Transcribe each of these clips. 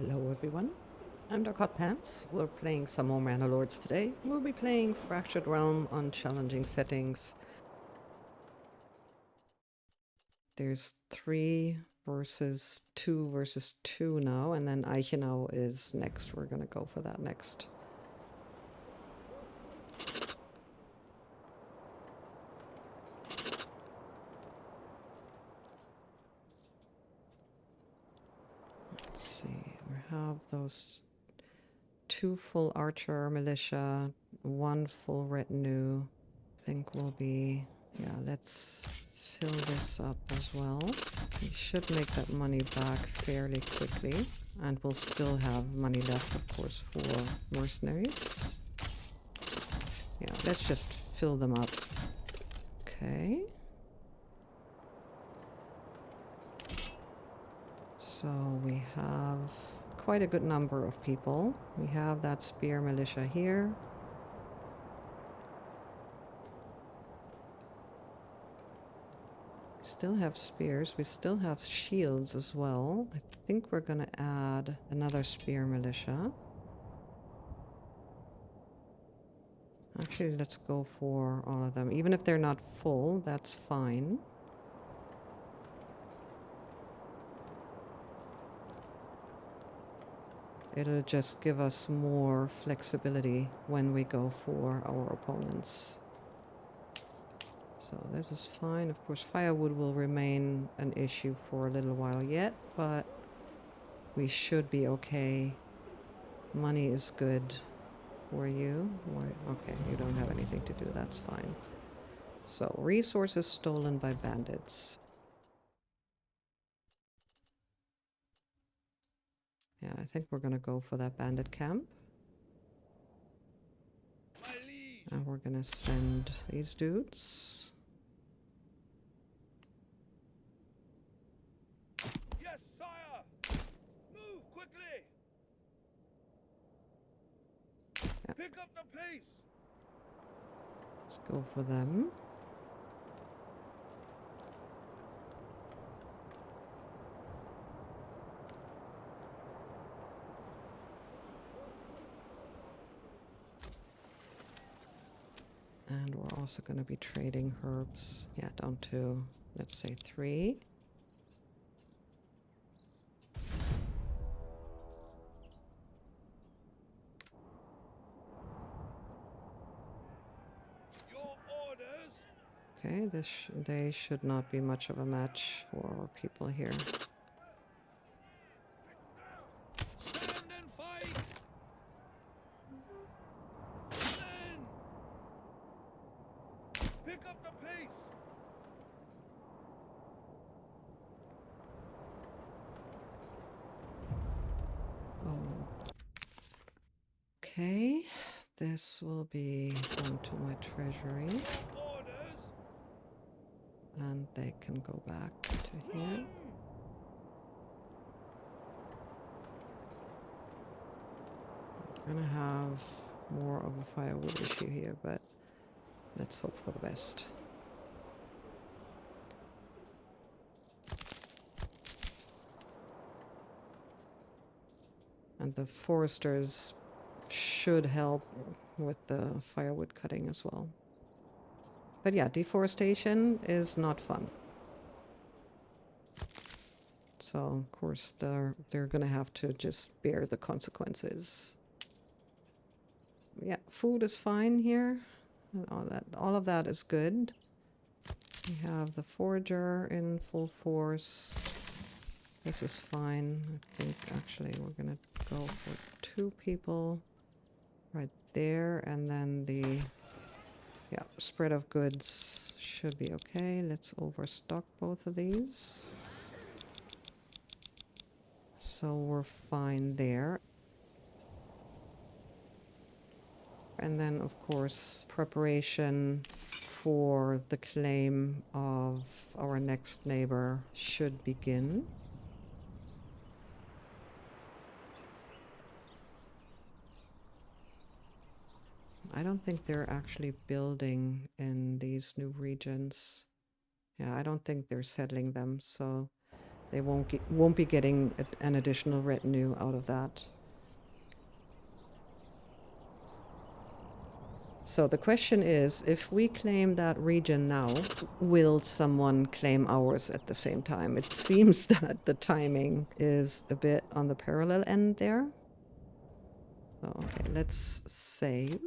Hello everyone, I'm Dark Hot Pants. We're playing some more Manor Lords today. We'll be playing Fractured Realm on challenging settings. There's 3 versus 2 now, and then Eichenau is next. We're gonna go for that next. Let's see, we have those 2 full archer militia, 1 full retinue. I think we'll be, yeah, let's fill this up as well. We should make that money back fairly quickly, and we'll still have money left, of course, for mercenaries. Yeah, let's just fill them up. Okay. So we have quite a good number of people. We have that spear militia here. Still have spears. We still have shields as well. I think we're gonna add another spear militia. Actually, let's go for all of them. Even if they're not full, that's fine. It'll just give us more flexibility when we go for our opponents. So this is fine. Of course, firewood will remain an issue for a little while yet, but we should be okay. Money is good for you. Okay, you don't have anything to do. That's fine. So, resources stolen by bandits. Yeah, I think we're gonna go for that bandit camp. And we're gonna send these dudes. Yes, sire! Move quickly! Yeah. Pick up the pace! Let's go for them. And we're also going to be trading herbs. Yeah, down to, let's say, 3. Your orders! Okay, they should not be much of a match for our people here. Stand and fight! Men! Pick up the pace! Oh. Okay, this will be going to my treasury. Orders! And they can go back to here. Run! We're gonna have more of a firewood issue here, but let's hope for the best. And the foresters should help with the firewood cutting as well. But yeah, deforestation is not fun. So of course they're gonna have to just bear the consequences. Yeah, food is fine here. And all of that is good. We have the forager in full force. This is fine. I think actually we're gonna go for 2 people right there, and then the spread of goods should be okay. Let's overstock both of these. So we're fine there. And then of course preparation for the claim of our next neighbor should begin. I don't think they're actually building in these new regions. Yeah, I don't think they're settling them, so They won't be getting an additional retinue out of that. So the question is, if we claim that region now, will someone claim ours at the same time? It seems that the timing is a bit on the parallel end there. So, okay, let's save.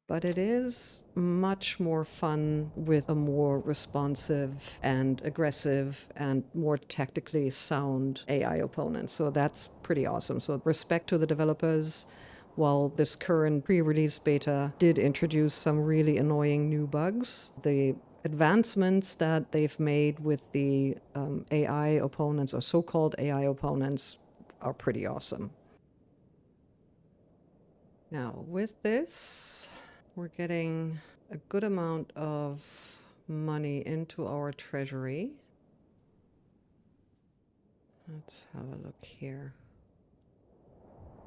But it is much more fun with a more responsive and aggressive and more tactically sound AI opponent. So that's pretty awesome. So respect to the developers. While this current pre-release beta did introduce some really annoying new bugs, the advancements that they've made with the AI opponents or so-called AI opponents are pretty awesome. Now with this, we're getting a good amount of money into our treasury. Let's have a look here.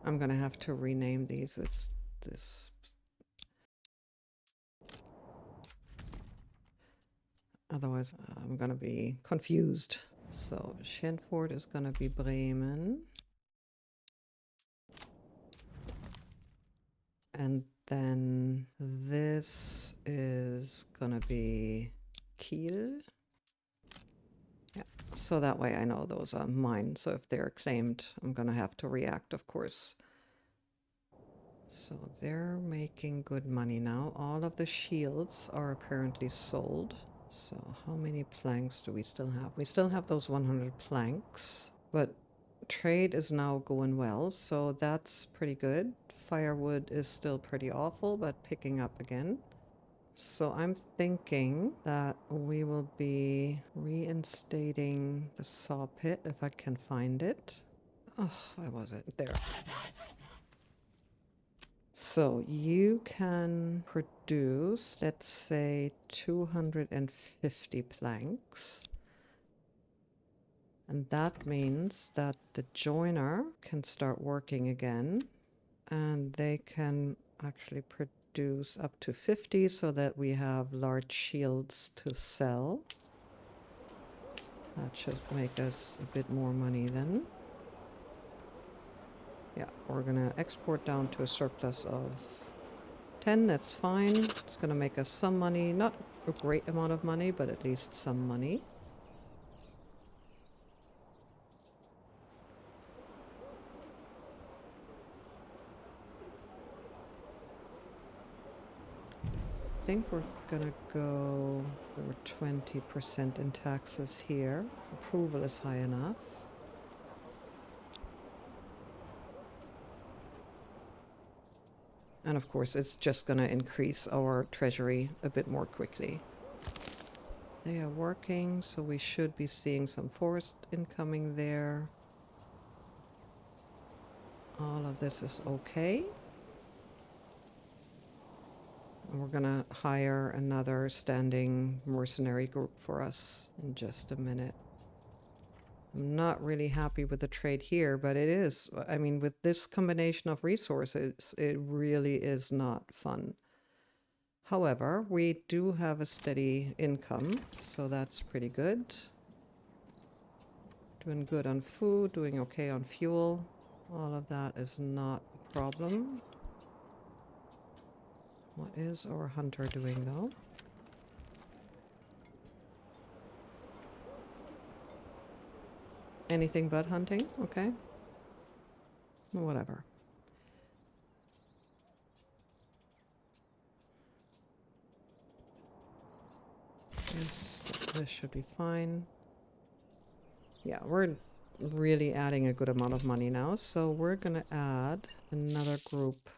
I'm gonna have to rename these. It's this. Otherwise, I'm gonna be confused. So Schenfurt is gonna be Bremen. And then this is gonna be Kiel. Yeah, so that way I know those are mine. So if they're claimed, I'm gonna have to react, of course. So they're making good money now. All of the shields are apparently sold. So how many planks do we still have? We still have those 100 planks, but trade is now going well, so that's pretty good. Firewood is still pretty awful, but picking up again. So I'm thinking that we will be reinstating the saw pit if I can find it. Oh, where was it? There. So you can produce, let's say, 250 planks. And that means that the joiner can start working again, and they can actually produce up to 50 so that we have large shields to sell. That should make us a bit more money then. Yeah, we're gonna export down to a surplus of 10, that's fine. It's gonna make us some money, not a great amount of money, but at least some money. I think we're gonna go over 20% in taxes here. Approval is high enough. And of course, it's just gonna increase our treasury a bit more quickly. They are working, so we should be seeing some forest incoming there. All of this is okay. And we're gonna hire another standing mercenary group for us in just a minute. I'm not really happy with the trade here, but it is. I mean, with this combination of resources, it really is not fun. However, we do have a steady income, so that's pretty good. Doing good on food, doing okay on fuel. All of that is not a problem. What is our hunter doing though? Anything but hunting? Okay. Whatever. This should be fine. Yeah, we're really adding a good amount of money now, so we're gonna add another group.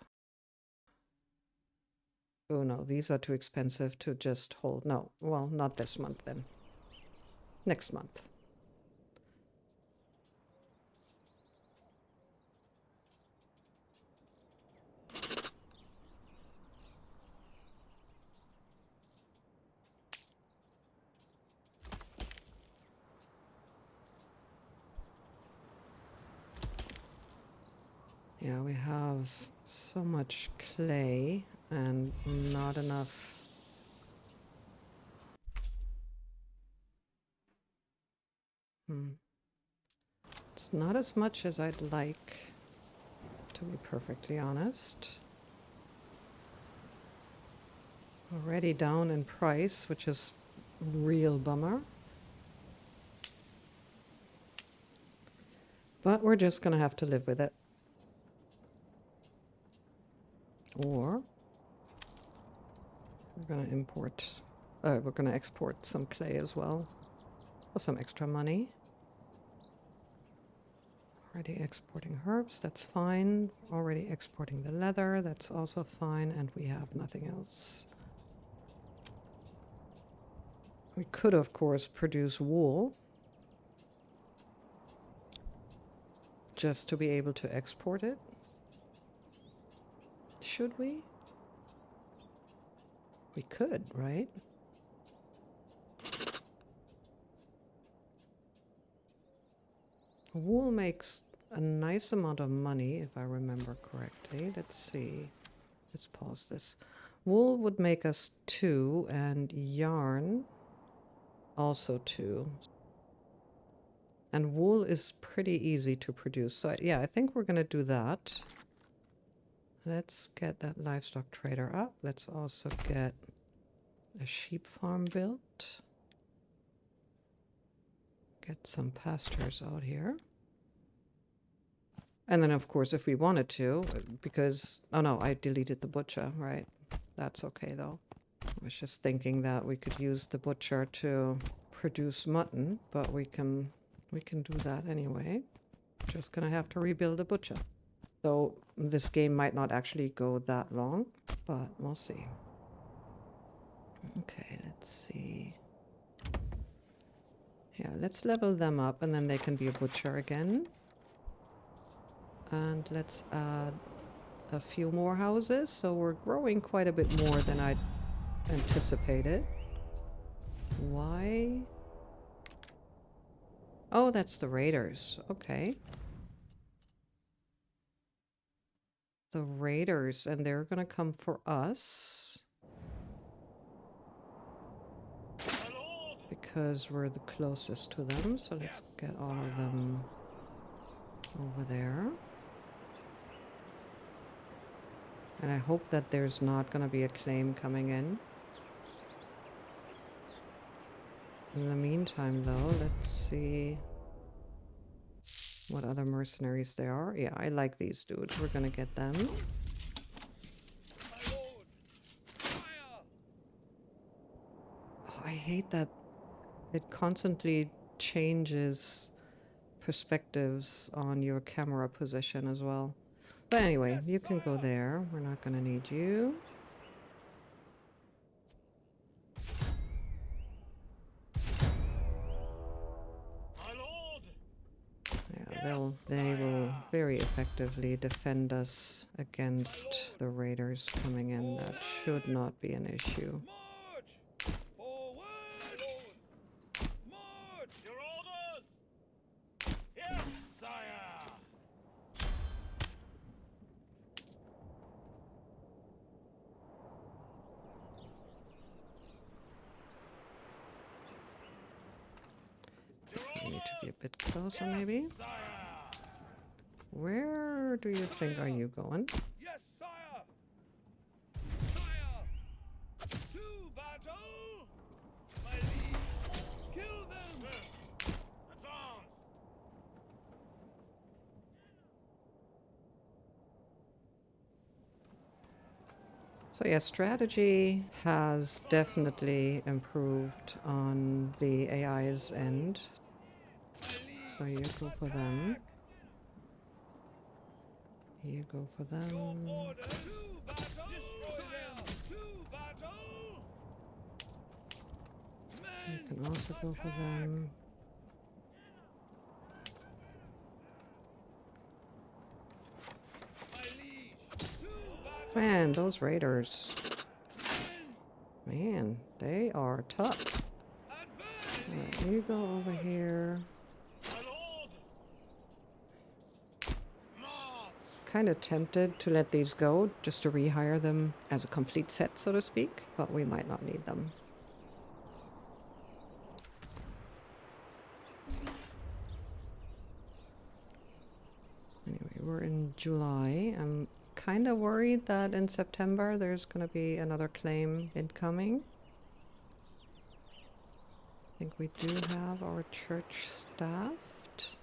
Oh no, these are too expensive to just hold. No, well, not this month then. Next month. Yeah, we have so much clay and not enough. It's not as much as I'd like, to be perfectly honest. Already down in price, which is a real bummer. But we're just gonna have to live with it. Or we're gonna export some clay as well for some extra money. Already exporting herbs, that's fine. Already exporting the leather, that's also fine. And we have nothing else. We could, of course, produce wool just to be able to export it. Should we? We could, right? Wool makes a nice amount of money, if I remember correctly. Let's see. Let's pause this. Wool would make us 2, and yarn also 2. And wool is pretty easy to produce. So yeah, I think we're going to do that. Let's get that livestock trader up. Let's also get a sheep farm built. Get some pastures out here. And then, of course, if we wanted to, because... Oh, no, I deleted the butcher, right? That's okay, though. I was just thinking that we could use the butcher to produce mutton, but we can do that anyway. Just gonna have to rebuild the butcher. So this game might not actually go that long, but we'll see. Okay, let's see. Yeah, let's level them up and then they can be a butcher again. And let's add a few more houses. So we're growing quite a bit more than I'd anticipated. Why? Oh, that's the raiders. Okay. The raiders, and they're gonna come for us. Because we're the closest to them. So let's get all of them over there. And I hope that there's not going to be a claim coming in. In the meantime, though, let's see what other mercenaries there are. Yeah, I like these dudes. We're going to get them. Oh, I hate that it constantly changes perspectives on your camera position as well. But anyway, you can go there. We're not going to need you. Yeah, they will very effectively defend us against the raiders coming in. That should not be an issue. Need to be a bit closer, maybe. Where do you think are you going? Yes, sire. Sire. To battle. My liege. Kill them. Advance. So yeah, strategy has definitely improved on the AI's end. So you go for them. You go for them. You can also go for them. Man, those raiders. Man, they are tough. Right, you go over here. Kind of tempted to let these go, just to rehire them as a complete set, so to speak, but we might not need them. July. I'm kind of worried that in September there's going to be another claim incoming. I think we do have our church staffed.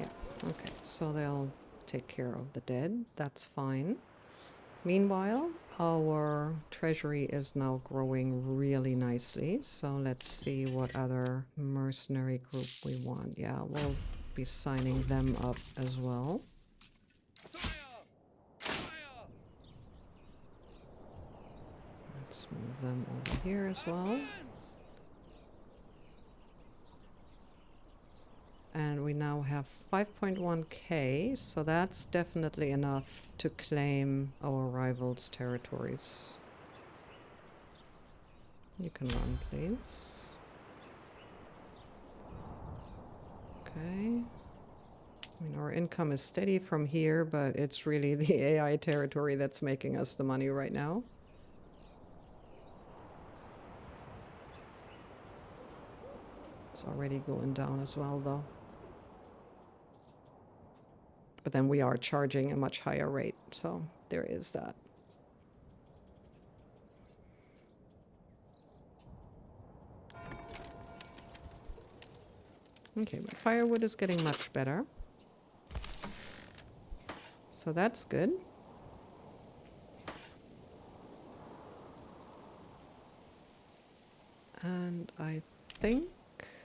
Yeah, okay, so they'll take care of the dead. That's fine. Meanwhile, our treasury is now growing really nicely. So let's see what other mercenary group we want. Yeah, we'll be signing them up as well. Fire! Fire! Let's move them over here as well. Advance! And we now have 5.1k, so that's definitely enough to claim our rivals' territories. You can run, please. Okay. I mean, our income is steady from here, but it's really the AI territory that's making us the money right now. It's already going down as well, though. But then we are charging a much higher rate, so there is that. Okay, but firewood is getting much better. So that's good. And I think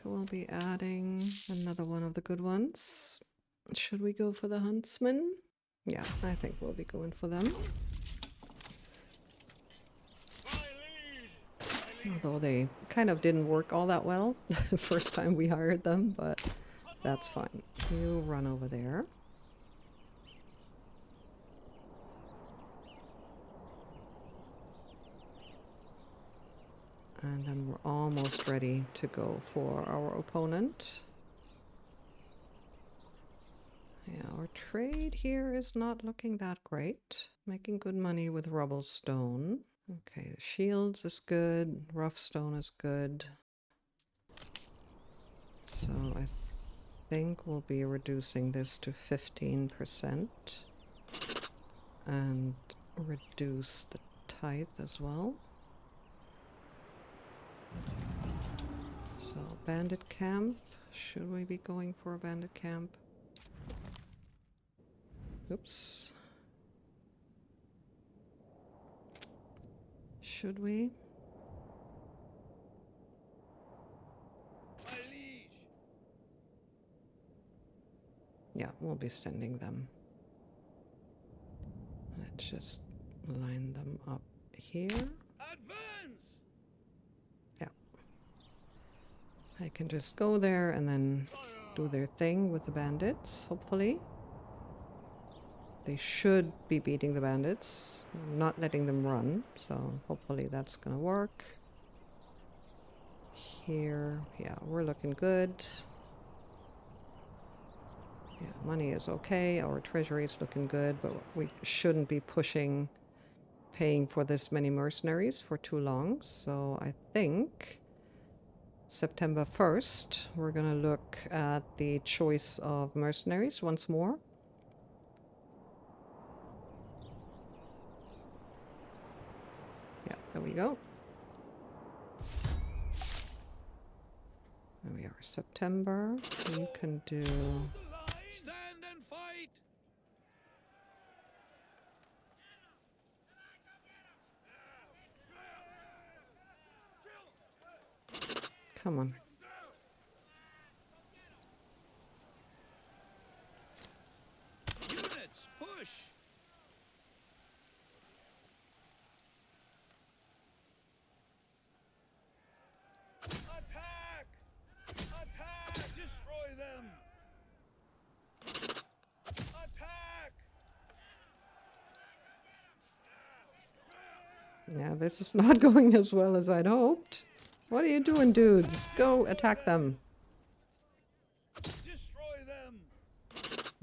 we'll be adding another one of the good ones. Should we go for the huntsman? Yeah, I think we'll be going for them. Although they kind of didn't work all that well the first time we hired them, but that's fine. You run over there. And then we're almost ready to go for our opponent. Yeah, our trade here is not looking that great. Making good money with rubble stone. Okay, shields is good. Rough stone is good. So I think we'll be reducing this to 15%. And reduce the tithe as well. So bandit camp. Should we be going for a bandit camp? Oops. Should we? My liege! Yeah, we'll be sending them. Let's just line them up here. Advance! Yeah. I can just go there and then do their thing with the bandits, hopefully. They should be beating the bandits. I'm not letting them run, so hopefully that's gonna work. Here, yeah, we're looking good. Yeah, money is okay, our treasury is looking good, but we shouldn't be paying for this many mercenaries for too long. So I think September 1st, we're gonna look at the choice of mercenaries once more. Yeah, there we go. There we are, September. You can do... Stand and fight! Come on. Units, push! Attack! Attack! Destroy them! Attack! Yeah, this is not going as well as I'd hoped. What are you doing, dudes? Go attack them. Destroy them!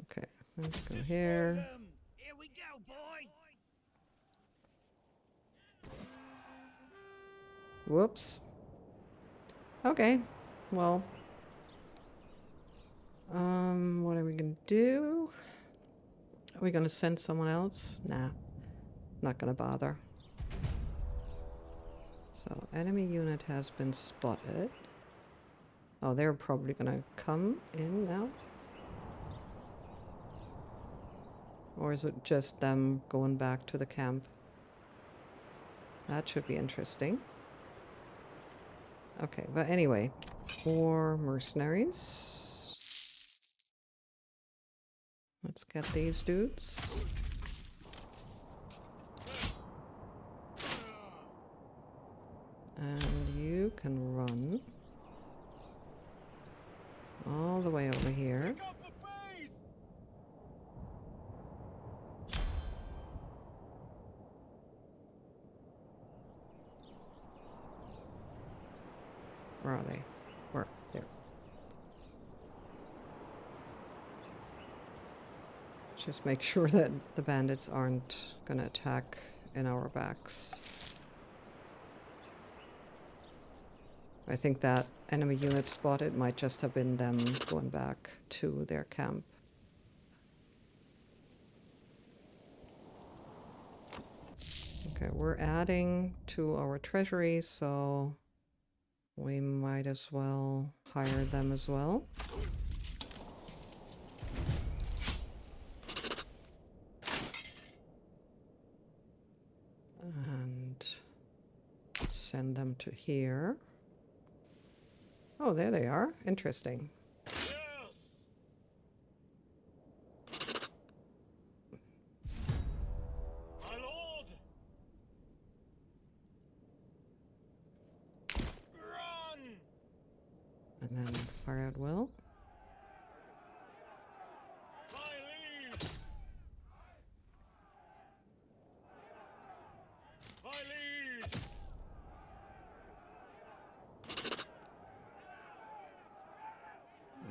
Okay, let's go Destroy here. them! Here we go, boys! Whoops. Okay, well, What are we gonna do? Are we gonna send someone else? Nah, not gonna bother. So, enemy unit has been spotted. Oh, they're probably gonna come in now. Or is it just them going back to the camp? That should be interesting. Okay, but anyway, more mercenaries. Let's get these dudes. And you can run all the way over here. Where are they? Where? There. Just make sure that the bandits aren't gonna attack in our backs. I think that enemy unit spotted might just have been them going back to their camp. Okay, we're adding to our treasury, so we might as well hire them as well. And send them to here. Oh, there they are. Interesting. Yes. My lord. Run. And then fire at will. My liege. My liege.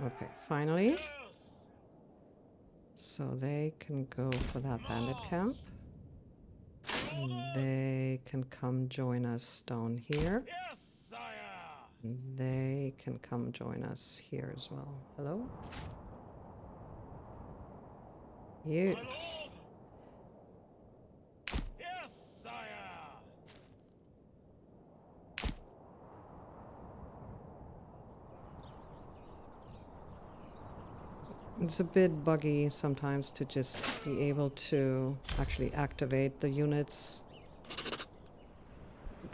Okay, finally. Yes. So they can go for that bandit camp. And they can come join us down here. Yes, sire. And they can come join us here as well. Hello? You. My lord. Yes, sire. It's a bit buggy sometimes to just be able to actually activate the units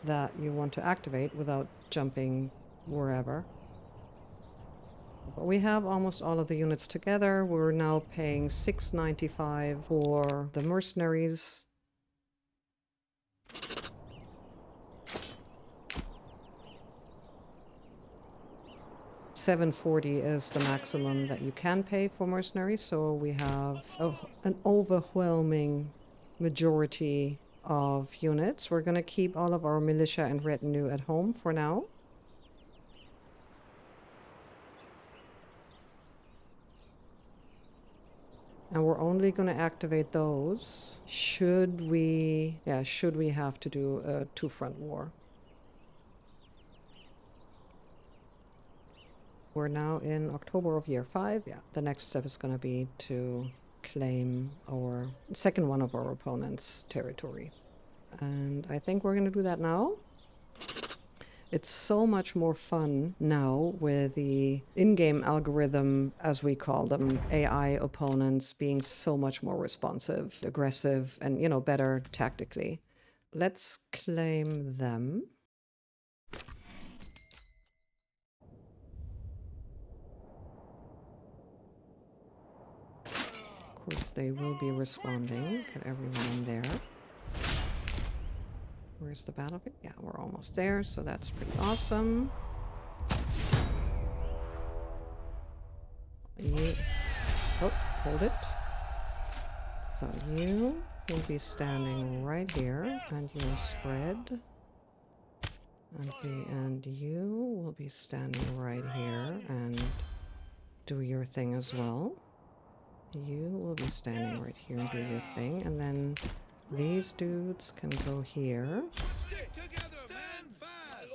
that you want to activate without jumping wherever. But we have almost all of the units together. We're now paying $6.95 for the mercenaries. $7.40 is the maximum that you can pay for mercenaries, so we have an overwhelming majority of units. We're going to keep all of our militia and retinue at home for now. And we're only going to activate those should we have to do a two-front war. We're now in October of year 5. Yeah, the next step is going to be to claim our second one of our opponent's territory. And I think we're going to do that now. It's so much more fun now with the in-game algorithm, as we call them, AI opponents being so much more responsive, aggressive, and, you know, better tactically. Let's claim them. Of course, they will be responding. Get everyone in there. Where's the battlefield? Yeah, we're almost there, so that's pretty awesome. You... Oh, hold it. So you will be standing right here, and you will spread. And you will be standing right here and do your thing as well. You will be standing right here and do your thing, and then these dudes can go here. Stick together, man. Fast.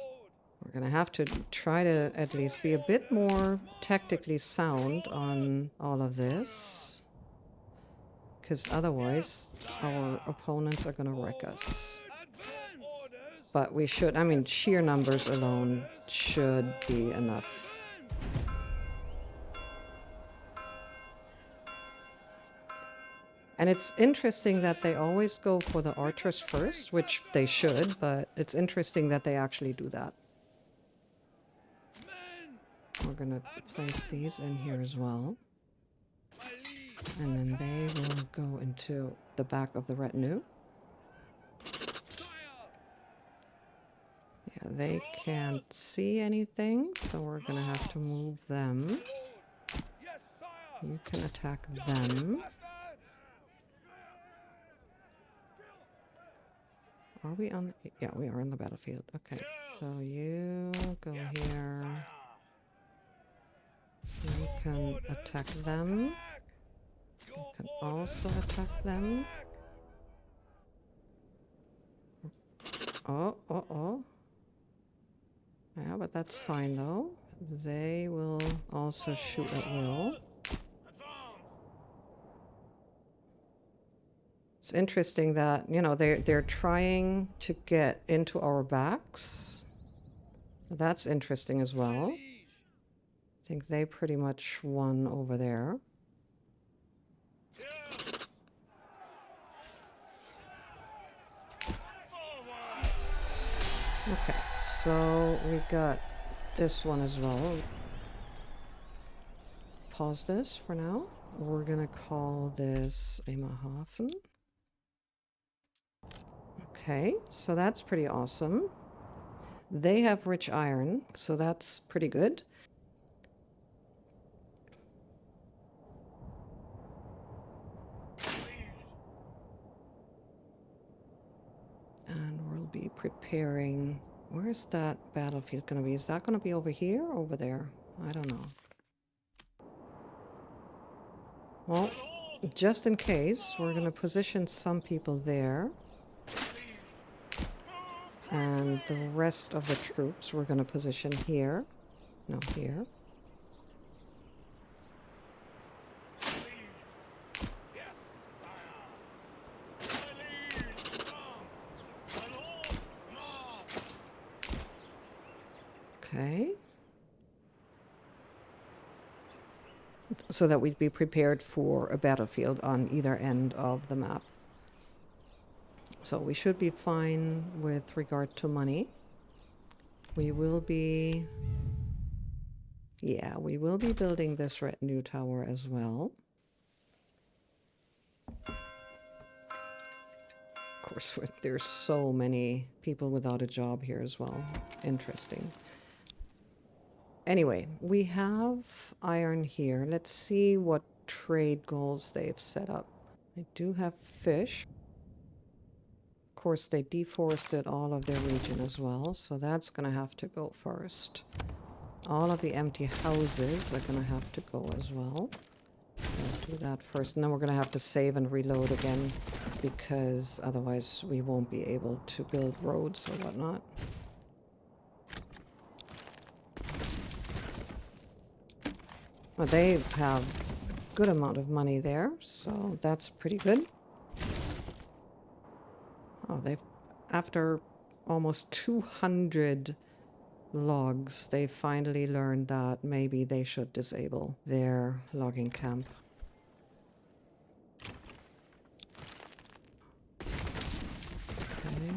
We're going to have to try to at least be a bit more tactically sound on all of this. Because otherwise, our opponents are going to wreck us. But we should, I mean, sheer numbers alone should be enough. And it's interesting that they always go for the archers first, which they should, but it's interesting that they actually do that. We're going to place these in here as well. And then they will go into the back of the retinue. Yeah, they can't see anything, so we're going to have to move them. You can attack them. Are we on? Yeah, we are on the battlefield. Okay, so you go here. You can attack them. You can also attack them. Oh, oh, oh. Yeah, but that's fine though. They will also shoot at will. It's interesting that, you know, they're trying to get into our backs. That's interesting as well. I think they pretty much won over there. Okay, so we got this one as well. Pause this for now. We're gonna call this Bremerhaven. Okay, so that's pretty awesome. They have rich iron, so that's pretty good. And we'll be preparing. Where's that battlefield going to be? Is that going to be over here or over there? I don't know. Well, just in case, we're going to position some people there. And the rest of the troops we're going to position here. No, here. Okay. So that we'd be prepared for a battlefield on either end of the map. So we should be fine with regard to money. We will be... Yeah, we will be building this retinue tower as well. Of course, there's so many people without a job here as well. Interesting. Anyway, we have iron here. Let's see what trade goals they've set up. They do have fish. Of course, they deforested all of their region as well, so that's going to have to go first. All of the empty houses are going to have to go as well. We'll do that first, and then we're going to have to save and reload again, because otherwise we won't be able to build roads or whatnot. Well, they have a good amount of money there, so that's pretty good. Oh, they've, after almost 200 logs, they finally learned that maybe they should disable their logging camp. Okay.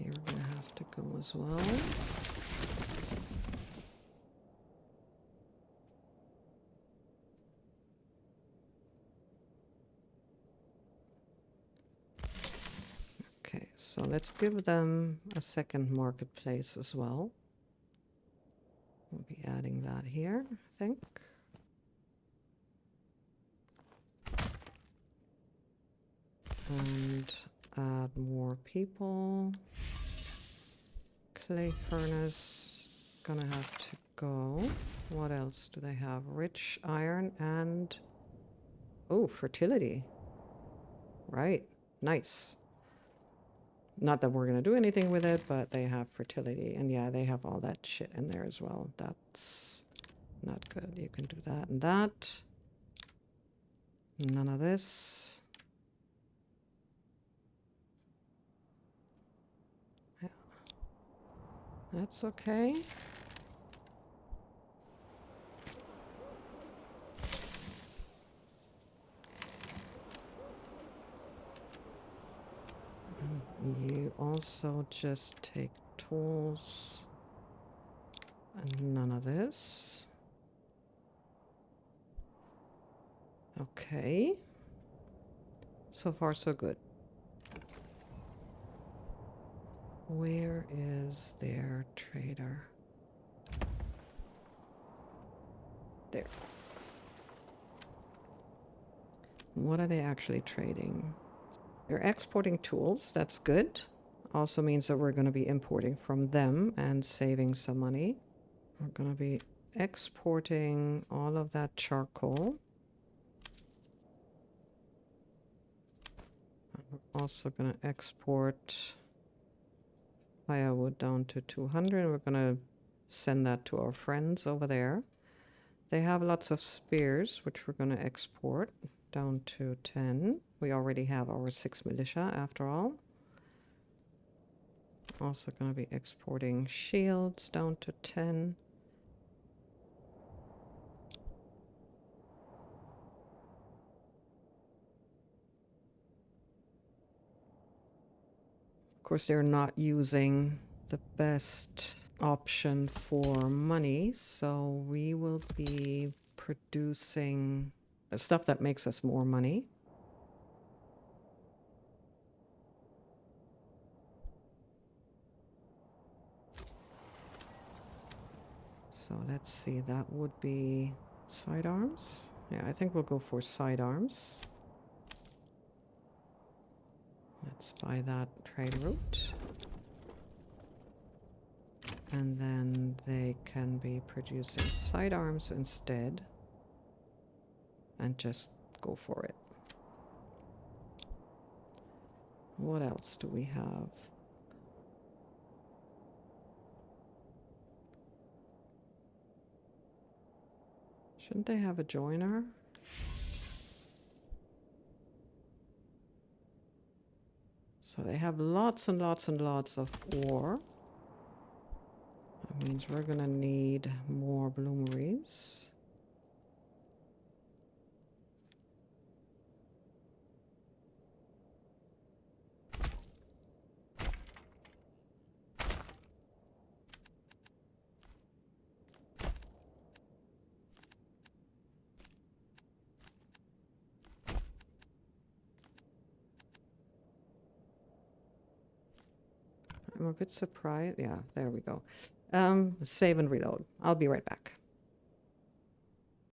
You're gonna have to go as well. Okay, so let's give them a second marketplace as well. We'll be adding that here, I think. And add more people. Clay furnace, gonna have to go. What else do they have? Rich iron and... Oh, fertility. Right, nice. Not that we're going to do anything with it, but they have fertility. And yeah, they have all that shit in there as well. That's not good. You can do that and that. None of this. Yeah. That's okay. You also just take tools and none of this. Okay. So far, so good. Where is their trader? There. What are they actually trading? They're exporting tools. That's good. Also means that we're going to be importing from them and saving some money. We're going to be exporting all of that charcoal. We're also going to export firewood down to 200. We're going to send that to our friends over there. They have lots of spears, which we're going to export down to 10. We already have our 6 militia after all. Also going to be exporting shields down to 10. Of course, they're not using the best option for money, so we will be producing the stuff that makes us more money. So let's see, that would be sidearms. Yeah, I think we'll go for sidearms. Let's buy that trade route. And then they can be producing sidearms instead. And just go for it. What else do we have? Shouldn't they have a joiner? So they have lots and lots and lots of ore. That means we're gonna need more bloomeries. I'm a bit surprised. Yeah, there we go. Save and reload. I'll be right back.